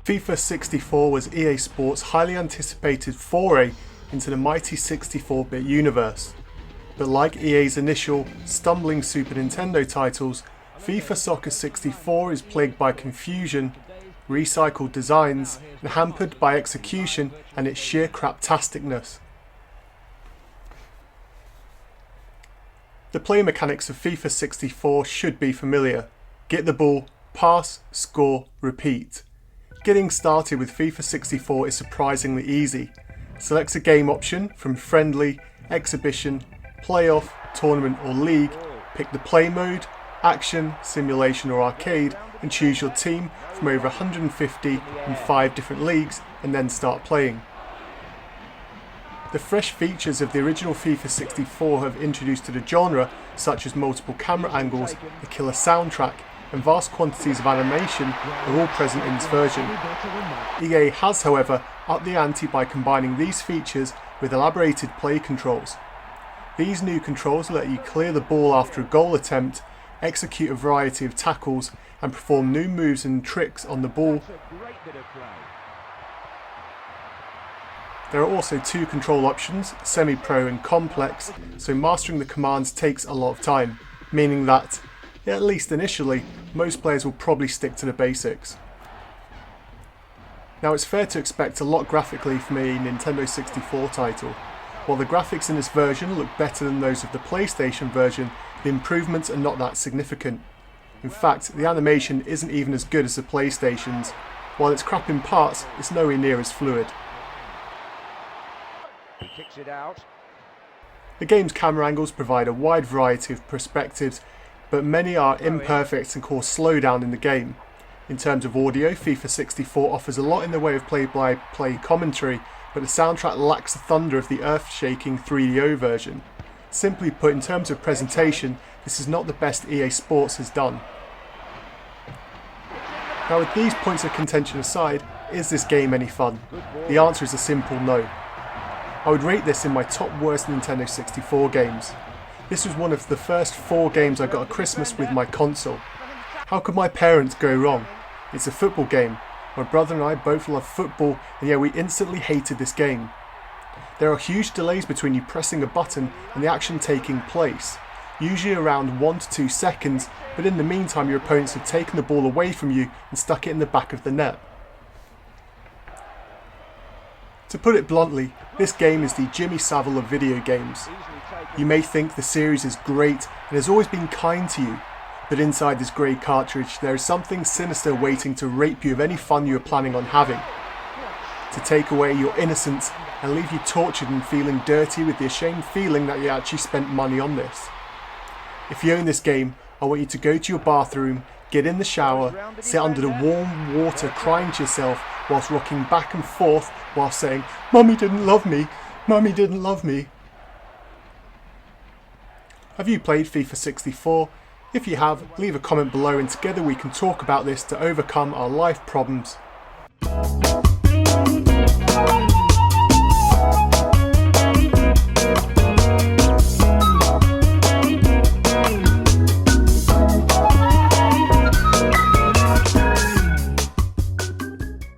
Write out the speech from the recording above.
FIFA 64 was EA Sports' highly anticipated foray into the mighty 64-bit universe. But like EA's initial, stumbling Super Nintendo titles, FIFA Soccer 64 is plagued by confusion, recycled designs, and hampered by execution and its sheer craptasticness. The play mechanics of FIFA 64 should be familiar. Get the ball, pass, score, repeat. Getting started with FIFA 64 is surprisingly easy. Select a game option from friendly, exhibition, playoff, tournament or league, pick the play mode, action, simulation or arcade and choose your team from over 150 in 5 different leagues and then start playing. The fresh features of the original FIFA 64 have introduced to the genre, such as multiple camera angles, a killer soundtrack and vast quantities of animation are all present in this version. EA has, however, upped the ante by combining these features with elaborated play controls. These new controls let you clear the ball after a goal attempt, execute a variety of tackles and perform new moves and tricks on the ball. There are also 2 control options, semi-pro and complex, so mastering the commands takes a lot of time, meaning that, at least initially, most players will probably stick to the basics. Now it's fair to expect a lot graphically from a Nintendo 64 title. While the graphics in this version look better than those of the PlayStation version, the improvements are not that significant. In fact, the animation isn't even as good as the PlayStation's. While it's crap in parts, it's nowhere near as fluid. He kicks it out. The game's camera angles provide a wide variety of perspectives, but many are imperfect and cause slowdown in the game. In terms of audio, FIFA 64 offers a lot in the way of play-by-play commentary, but the soundtrack lacks the thunder of the earth-shaking 3DO version. Simply put, in terms of presentation, this is not the best EA Sports has done. Now with these points of contention aside, is this game any fun? The answer is a simple no. I would rate this in my top worst Nintendo 64 games. This was one of the first 4 games I got at Christmas with my console. How could my parents go wrong? It's a football game. My brother and I both love football and yet we instantly hated this game. There are huge delays between you pressing a button and the action taking place, usually around 1 to 2 seconds, but in the meantime your opponents have taken the ball away from you and stuck it in the back of the net. To put it bluntly, this game is the Jimmy Saville of video games. You may think the series is great and has always been kind to you, but inside this grey cartridge there is something sinister waiting to rape you of any fun you are planning on having. To take away your innocence and leave you tortured and feeling dirty with the ashamed feeling that you actually spent money on this. If you own this game, I want you to go to your bathroom, get in the shower, sit under the warm water crying to yourself whilst rocking back and forth while saying, "Mummy didn't love me, Mummy didn't love me." Have you played FIFA 64? If you have, leave a comment below and together we can talk about this to overcome our life problems.